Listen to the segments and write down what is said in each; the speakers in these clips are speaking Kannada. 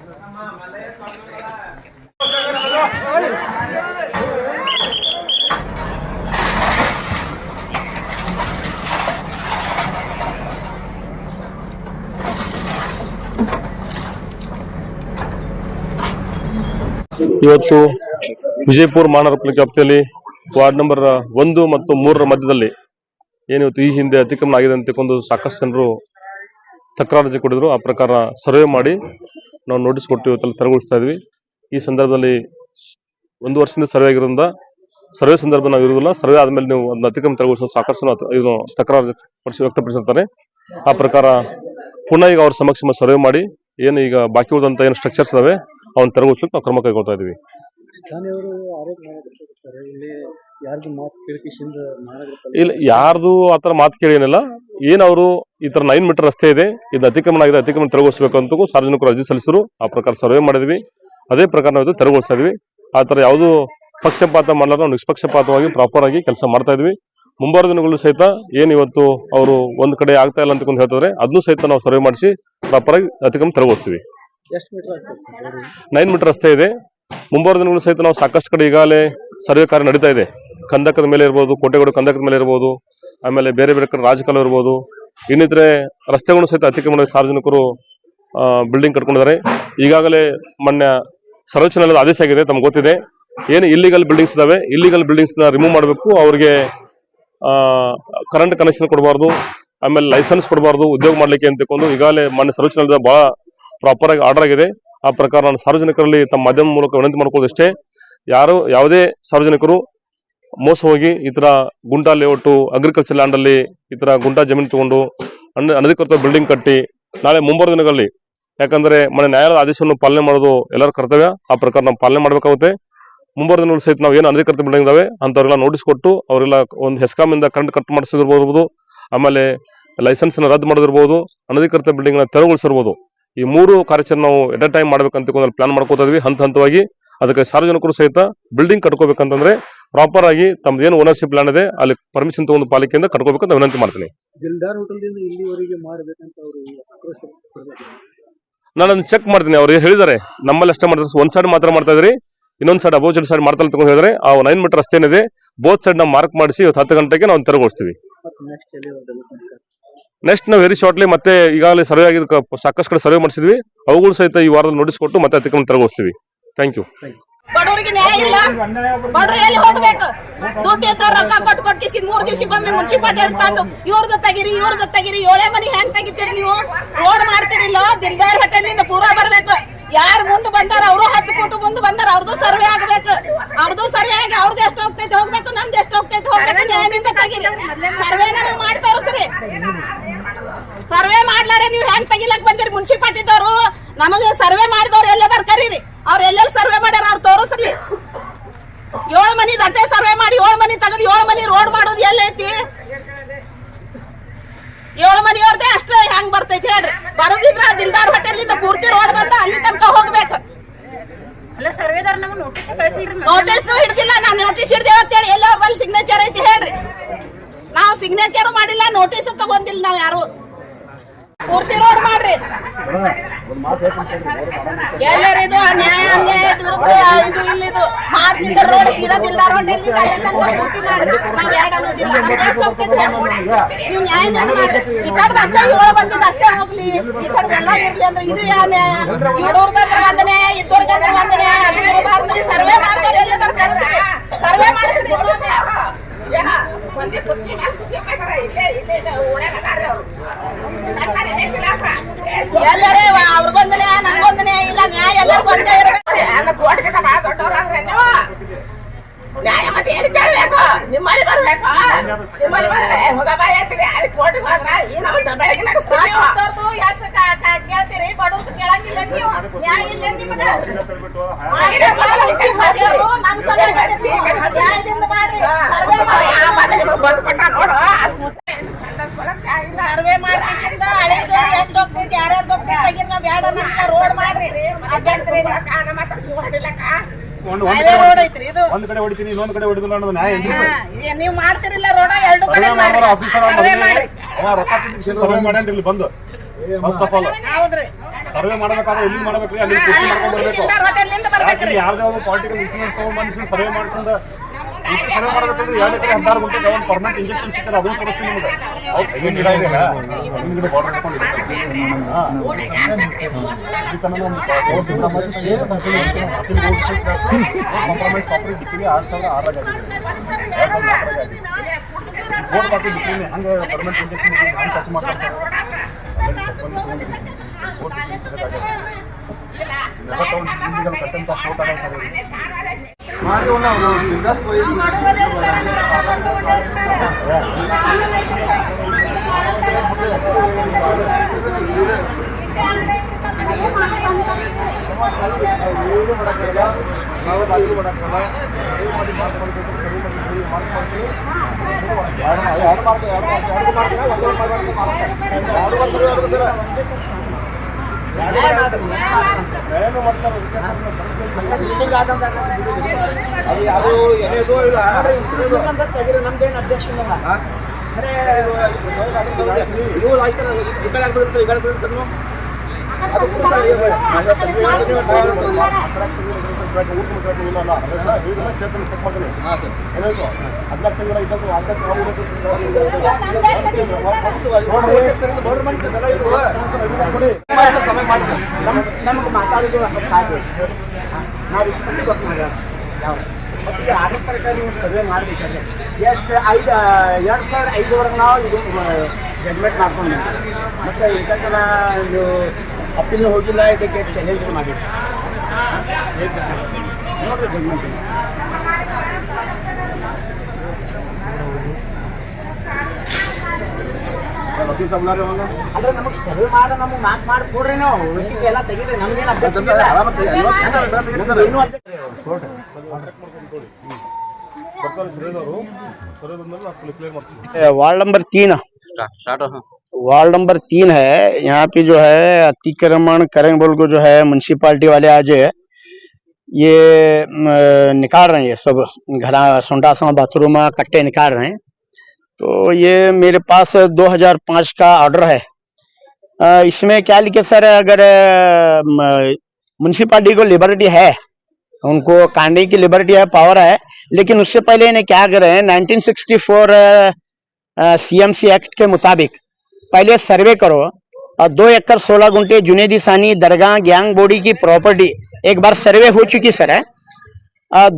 ಇವತ್ತು ವಿಜಯಪುರ ಮಹಾನಗರ ಪಾಲಿಕೆ ವ್ಯಾಪ್ತಿಯಲ್ಲಿ ವಾರ್ಡ್ ನಂಬರ್ 1 ಮತ್ತು 3 ಮಧ್ಯದಲ್ಲಿ ಏನಿವತ್ತು ಈ ಹಿಂದೆ ಅತಿಕ್ರಮಣ ಆಗಿದೆ ಅಂತ ಸಾಕಷ್ಟು ಜನರು ತಕರಾರು ಅರ್ಜಿ ಕೊಟ್ಟಿದ್ರು. ಆ ಪ್ರಕಾರ ಸರ್ವೆ ಮಾಡಿ ನಾವು ನೋಟಿಸ್ ಕೊಟ್ಟು ಇವತ್ತಲ್ಲಿ ತೆರವುಗೊಳಿಸ್ತಾ ಇದ್ವಿ. ಈ ಸಂದರ್ಭದಲ್ಲಿ 1 ವರ್ಷದಿಂದ ಸರ್ವೆ ಆಗಿರೋದ್ರಿಂದ ಸರ್ವೆ ಸಂದರ್ಭ ನಾವು ಇರುವುದಿಲ್ಲ, ಸರ್ವೆ ಆದ್ಮೇಲೆ ನೀವು ಒಂದು ಅತಿಕ್ರಮಣ ತೆರವುಗೊಳಿಸೋ ಸಾಕಷ್ಟು ಇದು ತಕರಾರು ವ್ಯಕ್ತಪಡಿಸಿರ್ತಾರೆ. ಆ ಪ್ರಕಾರ ಪುನಃ ಈಗ ಅವ್ರ ಸಮಕ್ಷ ಸರ್ವೆ ಮಾಡಿ ಏನು ಈಗ ಬಾಕಿ ಉಳಿದಂತ ಏನು ಸ್ಟ್ರಕ್ಚರ್ಸ್ ಇದಾವೆ ಅವನ್ನ ತೆರವುಗೊಳಿಸಲಿಕ್ಕೆ ನಾವು ಕ್ರಮ ಕೈಗೊಳ್ತಾ ಇದೀವಿ. ಇಲ್ಲ, ಯಾರ್ದು ಆತರ ಮಾತು ಕೇಳಿ ಏನಿಲ್ಲ. ಏನವರು ಈ ತರ 9 ಮೀಟರ್ ರಸ್ತೆ ಇದೆ, ಇದು ಅತಿಕ್ರಮಣ ಆಗಿದೆ, ಅತಿಕ್ರಮಣ ತೆರವುಗೊಳಿಸಬೇಕು ಅಂತ ಸಾರ್ವಜನಿಕರು ಅರ್ಜಿ ಸಲ್ಲಿಸಿದ್ರು. ಆ ಪ್ರಕಾರ ಸರ್ವೆ ಮಾಡಿದ್ವಿ, ಅದೇ ಪ್ರಕಾರ ನಾವು ಇದು ತೆರವುಗೊಳಿಸ್ತಾ ಇದ್ವಿ. ಆ ತರ ಯಾವುದು ಪಕ್ಷಪಾತ ಮಾಡಲಾರ ನಾವು ನಿಷ್ಪಕ್ಷಪಾತವಾಗಿ ಪ್ರಾಪರ್ ಆಗಿ ಕೆಲಸ ಮಾಡ್ತಾ ಇದ್ವಿ. ಮುಂಬರುವ ದಿನಗಳು ಸಹಿತ ಏನ್ ಇವತ್ತು ಅವರು ಒಂದ್ ಕಡೆ ಆಗ್ತಾ ಇಲ್ಲ ಅಂತ ಹೇಳ್ತಾರೆ, ಅದನ್ನು ಸಹಿತ ನಾವು ಸರ್ವೆ ಮಾಡಿಸಿ ಪ್ರಾಪರ್ ಆಗಿ ಅತಿಕ್ರಮಣ ತೆರವುಗೊಳಿಸ್ತೀವಿ. 9 ಮೀಟರ್ ರಸ್ತೆ ಇದೆ. ಮುಂಬರುವ ದಿನಗಳು ಸಹಿತ ನಾವು ಸಾಕಷ್ಟು ಕಡೆ ಈಗಾಗಲೇ ಸರ್ವೆ ಕಾರ್ಯ ನಡೀತಾ ಇದೆ. ಕಂದಕದ ಮೇಲೆ ಇರ್ಬೋದು, ಕೋಟೆಗೋಡು ಕಂದಕದ ಮೇಲೆ ಇರ್ಬೋದು, ಆಮೇಲೆ ಬೇರೆ ಬೇರೆ ಕಡೆ ರಾಜಕಾಲ ಇರ್ಬೋದು, ಇನ್ನಿತರೆ ರಸ್ತೆಗಳು ಸಹಿತ ಅತಿಕ್ರಮಣ ಸಾರ್ವಜನಿಕರು ಬಿಲ್ಡಿಂಗ್ ಕಟ್ಕೊಂಡಿದ್ದಾರೆ. ಈಗಾಗಲೇ ಮೊನ್ನೆ ಸರ್ವೋಚ್ಚ ನ್ಯಾಯಾಲಯದ ಆದೇಶ ಆಗಿದೆ, ತಮ್ಗೆ ಗೊತ್ತಿದೆ. ಏನು ಇಲ್ಲಿಗಲ್ ಬಿಲ್ಡಿಂಗ್ಸ್ ಇದಾವೆ, ಇಲ್ಲಿಗಲ್ ಬಿಲ್ಡಿಂಗ್ಸ್ ನ ರಿಮೂವ್ ಮಾಡಬೇಕು, ಅವ್ರಿಗೆ ಕರೆಂಟ್ ಕನೆಕ್ಷನ್ ಕೊಡಬಾರ್ದು, ಆಮೇಲೆ ಲೈಸೆನ್ಸ್ ಕೊಡಬಾರ್ದು ಉದ್ಯೋಗ ಮಾಡ್ಲಿಕ್ಕೆ ಅಂತ ಈಗಾಗಲೇ ಮೊನ್ನೆ ಸರ್ವೋಚ್ಚ ನ್ಯಾಯಾಲಯದ ಬಹಳ ಪ್ರಾಪರ್ ಆಗಿ ಆರ್ಡರ್ ಆಗಿದೆ. ಆ ಪ್ರಕಾರ ನಾನು ಸಾರ್ವಜನಿಕರಲ್ಲಿ ತಮ್ಮ ಮಾಧ್ಯಮ ಮೂಲಕ ವಿನಂತಿ ಮಾಡ್ಕೊಳ್ಳೋದಷ್ಟೇ, ಯಾವುದೇ ಸಾರ್ವಜನಿಕರು ಮೋಸ ಹೋಗಿ ಈ ತರ ಗುಂಟಾ ಲೇಔಟ್, ಅಗ್ರಿಕಲ್ಚರ್ ಲ್ಯಾಂಡ್ ಅಲ್ಲಿ ಈ ತರ ಗುಂಟಾ ಜಮೀನು ತಗೊಂಡು ಅನಧಿಕೃತ ಬಿಲ್ಡಿಂಗ್ ಕಟ್ಟಿ ನಾಳೆ ಮುಂಬರುವ ದಿನಗಳಲ್ಲಿ, ಯಾಕಂದ್ರೆ ಮೊನ್ನೆ ನ್ಯಾಯಾಲಯದ ಆದೇಶವನ್ನು ಪಾಲನೆ ಮಾಡೋದು ಎಲ್ಲರ ಕರ್ತವ್ಯ, ಆ ಪ್ರಕಾರ ನಾವು ಪಾಲನೆ ಮಾಡಬೇಕಾಗುತ್ತೆ. ಮುಂಬರುವ ದಿನಗಳು ಸಹಿತ ನಾವು ಏನು ಅನಧಿಕೃತ ಬಿಲ್ಡಿಂಗ್ ಇದಾವೆ ಅಂತವ್ರೆಲ್ಲ ನೋಟಿಸ್ ಕೊಟ್ಟು ಅವರೆಲ್ಲ ಒಂದು ಹೆಸ್ಕಾಂ ಇಂದ ಕರೆಂಟ್ ಕಟ್ ಮಾಡಿಸಿರ್ಬೋದು, ಆಮೇಲೆ ಲೈಸೆನ್ಸ್ ನ ರದ್ದು ಮಾಡೋದಿರ್ಬೋದು, ಅನಧಿಕೃತ ಬಿಲ್ಡಿಂಗ್ ನ ತೆರವುಗೊಳಿಸಿರ್ಬೋದು. ಈ 3 ಕಾರ್ಯಾಚರಣೆ ನಾವು ಎಟ್ ಅ ಟೈಮ್ ಮಾಡ್ಬೇಕಂತ ಪ್ಲಾನ್ ಮಾಡ್ಕೋತಾ ಇದ್ವಿ ಹಂತವಾಗಿ. ಅದಕ್ಕೆ ಸಾರ್ವಜನಿಕರು ಸಹಿತ ಬಿಲ್ಡಿಂಗ್ ಕಟ್ಕೋಬೇಕಂತಂದ್ರೆ ಪ್ರಾಪರ್ ಆಗಿ ತಮ್ದು ಏನು ಓನರ್ಶಿಪ್ ಲ್ಯಾಂಡ್ ಇದೆ ಅಲ್ಲಿ ಪರ್ಮಿಷನ್ ತಗೊಂಡು ಪಾಲಿಕೆಯಿಂದ ಕಟ್ಕೋಬೇಕಂತ ವಿನಂತಿ ಮಾಡ್ತೀನಿ. ನಾನು ಚೆಕ್ ಮಾಡ್ತೀನಿ, ಅವ್ರು ಹೇಳಿದ್ದಾರೆ ನಮ್ಮಲ್ಲಿ ಅಷ್ಟೇ ಮಾಡ್ತಾರೆ, ಒಂದ್ ಸೈಡ್ ಮಾತ್ರ ಮಾಡ್ತಾ ಇದ್ರಿ, ಇನ್ನೊಂದ್ ಸೈಡ್ ಅಪೋಸಿಟ್ ಸೈಡ್ ಮಾಡ್ತಾ ತಗೊಂಡು ಹೇಳಿದ್ರೆ ಆ 9 ಮೀಟರ್ ರಸ್ತೆ ಏನಿದೆ ಬೋತ್ ಸೈಡ್ ನಾವು ಮಾರ್ಕ್ ಮಾಡಿಸಿ 10 ಗಂಟೆಗೆ ನಾವು ತೆರವುಗೊಳಿಸ್ತೀವಿ. ನೆಕ್ಸ್ಟ್ ನಾವು ವೆರಿ ಶಾರ್ಟ್ಲಿ ಮತ್ತೆ ಈಗಾಗಲೇ ಸರ್ವೆ ಆಗಿದ್ದು ಸಾಕಷ್ಟು ಕಡೆ ಸರ್ವೆ ಮಾಡಿಸಿದ್ವಿ, ಅವುಗಳು ಸಹಿತ ಈ ವಾರದಲ್ಲಿ ನೋಟಿಸ್ ಕೊಟ್ಟು ಮತ್ತೆ ಅತಿಕ್ರಮಣ ತೆರವುಗೊಳಿಸ್ತೀವಿ. Thank you. ಬಡವರಿಗೆ ನ್ಯಾಯ ಇಲ್ಲ, ಬಡವರು ಎಲ್ಲಿ ಹೋಗ್ಬೇಕು? ದುಡ್ಡು ಇದ್ದವ್ರು ರೊಕ್ಕ ಕೊಟ್ಟು 3 ದಿವಸಕ್ಕೊಮ್ಮೆ ಮುನ್ಸಿಪಾಲಿಟಿ ತಂದು ಇವ್ರದ್ದು ತೆಗಿರಿ 7 ಮನಿ ಹೆಂಗ್ ತೆಗಿತೀರಿ ನೀವು? ರೋಡ್ ಮಾಡ್ತಿರಿಲ್ಲ, ದಿಲ್ದಾರ್ ಹೋಟೆಲ್ ನಿಂದ ಪೂರಾ ಬರ್ಬೇಕು. ಯಾರು ಮುಂದೆ ಬಂದಾರ ಅವರು 10 ಫುಟ್ ಮುಂದೆ ಬಂದಾರ, ಅವ್ರದ್ದು ಸರ್ವೆ ಆಗ್ಬೇಕು. ಅವ್ರದ್ದು ಸರ್ವೆ ಆಗಿ ಅವ್ರದ್ದು ಎಷ್ಟು ಹೋಗ್ತೈತೆ ಹೋಗ್ಬೇಕು, ನಮ್ದು ಎಷ್ಟು ಹೋಗ್ತೈತೆ ಹೋಗ್ಬೇಕು. ನ್ಯಾಯದಿಂದ ತೆಗಿರಿ. ಸರ್ವೆ ನಮಗೆ ಮಾಡಿ ತೋರಿಸ್ರಿ. ಸರ್ವೆ ಮಾಡ್ಲಾರೆ ನೀವು ಹೆಂಗ್ ತೆಗಿಲಕ್ ಬಂದಿರಿ? ಮುನ್ಸಿಪಾಲಿಟಿದವರು ನಮಗೆ ಸರ್ವೆ ಮಾಡಿದವ್ರು ಎಲ್ಲದಾರ ಕರೀರಿ, ಅವ್ರು ಎಲ್ಲೆಲ್ಲಿ ಸರ್ವೆ ಮಾಡ್ಯಾರ ಅವ್ರು ತೋರಿಸ್ರಿ. 7 ಮನಿ ದಟ್ಟೆ ಸರ್ವೆ ಮಾಡಿ 7 ಮನಿ ತೆಗೆದು 7 ಮನಿ ರೋಡ್ ಮಾಡೋದು ಎಲ್ಲೈತಿ? 7 ಮನಿ ಅವ್ರದೇ ಅಷ್ಟೇ ಹೆಂಗ್ ಬರ್ತೈತಿ ಹೇಳ್ರಿ? ಬರೋದಿದ್ರ ದಿಲ್ದಾರ್ ಹೋಟೆಲ್ ಇಂದ ಪೂರ್ತಿ ರೋಡ್ ಬಂದ ಅಲ್ಲಿ ತನಕ ಹೋಗ್ಬೇಕು. ನೋಟಿಸ್ ಹಿಡ್ದಿಲ್ಲ, ನಾವ್ ನೋಟಿಸ್ ಹಿಡ್ದೇವ ಅಂತೇಳಿ ಎಲ್ಲ ಅವ್ರ ಬಲ್ಲಿ ಸಿಗ್ನೇಚರ್ ಐತಿ ಹೇಳ್ರಿ? ನಾವು ಸಿಗ್ನೇಚರ್ ಮಾಡಿಲ್ಲ, ನೋಟಿಸ್ ತಗೊಂಡಿಲ್ಲ ನಾವ್ ಯಾರು. ಪೂರ್ತಿ ರೋಡ್ ಮಾಡ್ರಿ. ಎಲ್ಲರಿದು ನ್ಯಾಯ ಅನ್ಯಾಯದ ವಿರುದ್ಧ ಇದು ಇಲ್ಲಿದು ಮಾಡ್ತಿದ್ದ ರೋಡ್ ಸೀದಾ ದಿಲ್ದಾರ್ ಹೋಟೆಲ್ ಪೂರ್ತಿ ಮಾಡ್ರಿ. ನಾವ್ ಯಾರು ಅನ್ನೋದಿಲ್ಲ, ನೀವು ನ್ಯಾಯದಿಂದ ಮಾಡ್ರಿ. ಈ ಕಡೆದ ಅಷ್ಟೇ 7 ಬಂದಿದ್ದ ಅಷ್ಟೇ ಹೋಗ್ಲಿ, ಈ ಕಡೆದೆಲ್ಲ ಇರ್ಲಿ ಅಂದ್ರೆ ಇದು ಯಾವ ನ್ಯಾಯ? ಇಡೋರ್ಗಂದ್ರೆ ವಂದನೆ, ಇದ್ದೋರ್ಗಂದ್ರೆ ವಂದನೆ, ಅದು ಇರಬಾರ್ದು. ಸರ್ವೆ ಮಾಡಿದವ್ರು ಎಲ್ಲದಾರ ಕರೆಸ್ರಿ, ಸರ್ವೆ ಮಾಡಿಸ್ರಿ. ಎಲ್ಲರೇ ಅವ್ರಿಗೊಂದನೆ ನಮ್ಗೊಂದನೆ ಇಲ್ಲ, ನ್ಯಾಯ ಎಲ್ಲರಿಗೂ ಒಂದೇ ಇರಬೇಕು. ಕೋಟಿಗಿಂತ ಬಹಳ ದೊಡ್ಡವ್ರಾದ್ರೆ ನೀವು ನ್ಯಾಯ ಮತ್ತೆ ಏನು ಕೇಳಬೇಕು? ನಿಮ್ಮಲ್ಲಿ ಬರ್ಬೇಕು. ನಿಮ್ಮಲ್ಲಿ ಬಂದ್ರೆ ಹೋಗಬ ಹೇಳ್ತೀರಿ, ಅಲ್ಲಿ ಕೋಟಿಗೆ ಹೋದ್ರ ಈ ನಮ್ಮ ಬೆಳಗ್ಗೆ ನಡೆಸ್ತೀವಿ. ಕೇಳ್ತೀರಿ, ಬಡವ್ರದ್ದು ಕೇಳಂಗಿಲ್ಲ ನೀವು. ನ್ಯಾಯ ಇಲ್ಲ ನಿಮಗೆ. ನಮ್ಮ ನ್ಯಾಯದಿಂದ ಮಾಡ್ರಿ. ಸರ್ವೆ ಮಾಡಿ ಬಂದ್ಬಿಟ್ಟ ನೋಡು. ಸರ್ವೆ ಮಾಡಿ ಹಳೆದು ಎಷ್ಟು ಹೋಗ್ತೈತಿ, ಯಾರ್ಯಾರು ಹೋಗ್ತೈತಿ ತೆಗಿರಿ. ನಾವು ಬೇಡ ರೋಡ್ ಮಾಡ್ರಿ. ಅಭ್ಯಂತರ ರೋಡ್ ಐತ್ರಿ ಇದು. ಒಂದ್ ಕಡೆ ಹೊಡಿತೀನಿ, ಇನ್ನೊಂದ್ ಕಡೆ ಹೊಡಿದಿಲ್ಲ ಅನ್ನೋದು ನ್ಯಾಯ ನೀವು ಮಾಡ್ತಿರಿಲ್ಲ ರೋಡ್ 2 ಕಡೆ ಸರ್ವೆ ಮಾಡ್ರಿ. ರೊಕ್ಕ ಸರ್ವೆ ಮಾಡಿ ಇಲ್ಲಿ ಬಂದು ಫಸ್ಟ್ ಆಫ್ ಆಲ್ ಹೌದ್ರಿ. ಸರ್ವೆ ಮಾಡಬೇಕಾದ್ರೆ ಎಲ್ಲಿ ಮಾಡ್ಬೇಕ್ರಿ ಅಲ್ಲಿ ಕೃಷಿ ಮಾಡ್ಕೊಂಡು ಬರ್ಬೇಕು. ಹೋಟೆಲ್ನಿಂದ ಬರ್ಬೇಕ್ರಿ. ಯಾವ್ದೇ ಒಂದು ಪೊಲಿಟಿಕಲ್ ಇನ್ಫ್ಲೂಯೆನ್ಸ್ ತಗೊಂಡ್ಬಂದು ಸರ್ವೆ ಮಾಡಿಸಿಂದ ಸರ್ವೆ ಮಾಡ್ಬೇಕಂದ್ರೆ 2 ಎಕರೆ 16 ಗುಂಟೆಗೆ ಒಂದು ಪರ್ಮನೆಂಟ್ ಇಂಜೆಕ್ಷನ್ ಸಿಕ್ಕರೆ ಅದನ್ನು ತೋರಿಸ್ತೀನಿ ನಿಮಗೆ. ಅವ್ರು ತೆಂಗಿನ ಗಿಡ ಇದೆ ತೆಂಗಿನ ಗಿಡ ಬಾರ್ಡರ್ ಹಾಕೊಂಡಿದ್ದೀವಿ. ಕಾಂಪ್ರಮೈಸ್ ಕಾಪರೇಟ್ ಬಿಟ್ಟಿವಿ 2006 ಬೋರ್ಡ್ ಬಾಕಿ ಬಿಟ್ಟಿವಿ. ಹಂಗೆ ಪರ್ಮನೆಂಟ್ ಇಂಜೆಕ್ಷನ್ ಹಂಗೆ ಟಚ್ ಮಾಡ್ತಾರೆ ಅದು ಏನೇದು ತೆಗಿರಿ ನಮ್ದೇನು ಅಬ್ಜೆಕ್ಷನ್ ಇಲ್ಲ. ಖರೆ ಇವು ಆಯ್ತು ಸರ್, ಈ ಕಡೆ ಆಗ್ತದೆ ಸರ್, ಈ ಕಡೆ ಆಗ್ತದೆ ಸರ್. ಅದು ಕೂಡ ನಮ್ಗೆ ಮಾತಾಡೋದು ಹಾಗೆ ನಾವು ಇಷ್ಟು ಗೊತ್ತು ಮಾಡ್ಯಾರ ಯಾವ ಮತ್ತು ಆಗೋ ಪ್ರಕಾರ ನೀವು ಸರ್ವೆ ಮಾಡಬೇಕಾದ್ರೆ ಎಷ್ಟು 2005 ನಾವು ಇದು ಜಡ್ಮೆಂಟ್ ಮಾಡ್ಕೊಂಡು ಮತ್ತು ಇದಕ್ಕೆಲ್ಲ ನೀವು ಅಪ್ಪೀಲ್ ಹೋಗಿಲ್ಲ, ಇದಕ್ಕೆ ಚಾಲೆಂಜ್ ಮಾಡಿದ್ವಿ ನೋಡ್ರಿ ಜಡ್ಮೆಂಟ್. ಅಂದ್ರೆ ನಮಗೆ ಸರ್ವೆ ಮಾಡಿ ನಮಗೆ ಮಾರ್ಕ್ ಮಾಡಿ ಕೊಡ್ರಿ, ನಾವು ಎಲ್ಲ ತೆಗೀರಿ, ನಮ್ಗೇನು ಅಭ್ಯರ್ಥಿ वार्ड नंबर 3 वार्ड नंबर 3 है। यहाँ पे जो है अतिक्रमण करेंगे बोल को जो है म्युनिसिपालिटी वाले आज ये निकाल रहे हैं, ये सब घरा संडासा बाथरूम कट्टे निकाल रहे हैं। तो ये मेरे पास 2005 का ऑर्डर है। इसमें क्या लिखे सर, अगर म्युनिसिपालिटी को लिबर्टी है, उनको कांडे की लिबर्टी है, पावर है, लेकिन उससे पहले इन्हें क्या कर रहे हैं 1964 सीएमसी एक्ट के मुताबिक पहले सर्वे करो और 2 एकड़ 16 गुंटे जुनेदी सानी दरगाह ग्यांग बोडी की प्रॉपर्टी एक बार सर्वे हो चुकी सर है,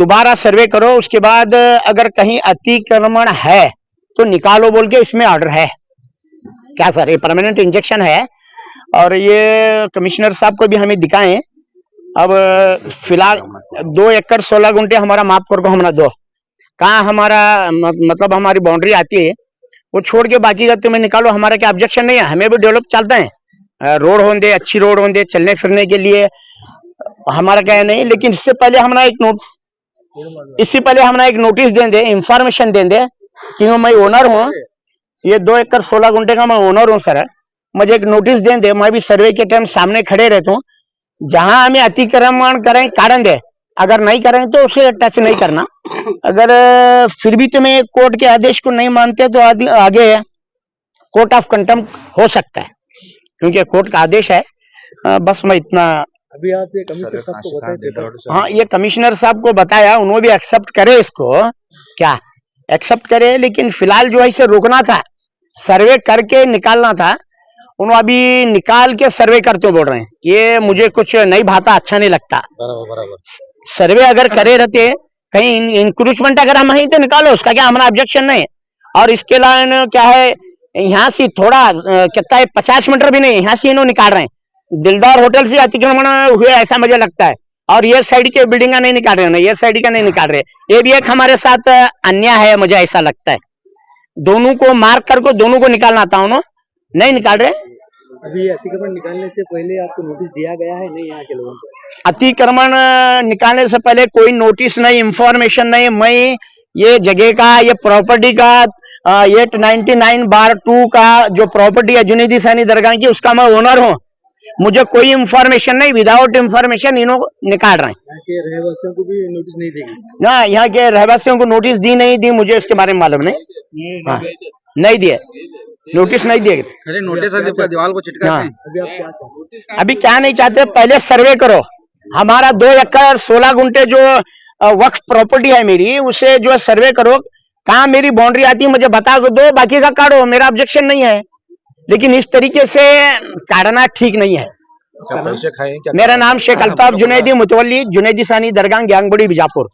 दोबारा सर्वे करो। उसके बाद अगर कहीं अतिक्रमण है तो निकालो बोल के इसमें ऑर्डर है। क्या सर, ये परमानेंट इंजेक्शन है और ये कमिश्नर साहब को भी हमें दिखाएं। अब फिलहाल 2 एकड़ 16 गुंटे हमारा माफ कर को हमारा दो, कहाँ हमारा मतलब हमारी बाउंड्री आती है वो छोड़ के बाकी का तुम्हें निकालो, हमारा क्या ऑब्जेक्शन नहीं है। हमें भी डेवलप चलता है, रोड होंगे, अच्छी रोड होंगे, चलने फिरने के लिए हमारा क्या नहीं। लेकिन इससे पहले हमारा एक नोटिस देंगे, इंफॉर्मेशन देंगे कि मैं ओनर हूँ, ये 2 एकड़ 16 गुंटे का मैं ओनर हूँ सर, मुझे एक नोटिस देंगे। मैं भी सर्वे के टाइम सामने खड़े रहता हूँ, जहां हमें अतिक्रमण करें कारण दे, अगर नहीं करें तो उसे टच नहीं करना। अगर फिर भी तुम्हें कोर्ट के आदेश को नहीं मानते तो आगे कोर्ट ऑफ कंटेम्प्ट हो सकता है, क्योंकि कोर्ट का आदेश है। बस मैं इतना अभी आप ये कमिश्नर साहब को बताए। हाँ, ये कमिश्नर साहब को बताया, उन्होंने भी एक्सेप्ट करे, इसको क्या एक्सेप्ट करे, लेकिन फिलहाल जो है इसे रोकना था, सर्वे करके निकालना था। उन्होंने अभी निकाल के सर्वे करते बोल रहे हैं, ये मुझे कुछ नहीं भाता, अच्छा नहीं लगता। बराबर सर्वे अगर करे रहते, कहीं इंक्रूचमेंट अगर हम हैं तो निकालो, उसका क्या हमारा ऑब्जेक्शन नहीं। और इसके अलावा क्या है, यहाँ से थोड़ा कितना है 50 मीटर भी नहीं, यहाँ से इन्होंने निकाल रहे हैं। दिलदार होटल से अतिक्रमण हुए ऐसा मुझे लगता है, और ये साइड के बिल्डिंग का नहीं निकाल रहे, ये साइड का नहीं निकाल रहे। ये भी एक हमारे साथ अन्याय है, मुझे ऐसा लगता है। दोनों को मार्क करके दोनों को निकालना था, उन्होंने नहीं निकाल रहे। अभी अतिक्रमण निकालने से पहले आपको नोटिस दिया गया है नहीं यहाँ के लोगों को? अतिक्रमण निकालने से पहले कोई नोटिस नहीं, इंफॉर्मेशन नहीं। मैं ये जगह का, ये प्रॉपर्टी का 899/2 का जो प्रॉपर्टी है जुनेदी सानी दरगाह की, उसका मैं ओनर हूँ। मुझे कोई इंफॉर्मेशन नहीं, विदाउट इंफॉर्मेशन इन्होंने निकाल रहे हैं। यहाँ के रहवासियों को भी नोटिस नहीं देगी ना, यहाँ के रहवासियों को नोटिस दी नहीं दी, मुझे उसके बारे में मालूम नहीं। हाँ, नहीं दिए। नोटिस नहीं दिए थे। अरे नोटिस दीवार को चिटका हाँ। अभी क्या नहीं चाहते, पहले सर्वे करो। हमारा 2 एकड़ 16 गुंठे जो वक्फ प्रॉपर्टी है मेरी, उसे जो सर्वे करो, कहाँ मेरी बाउंड्री आती है मुझे बता दो, बाकी का काटो, मेरा ऑब्जेक्शन नहीं है। लेकिन इस तरीके से काटना ठीक नहीं है। पैसे खाए क्या? मेरा नाम शेख अल्ताफ जुनैदी मुतवल्ली, जुनैदी सानी दरगाह, ग्यांगबड़ी, बीजापुर।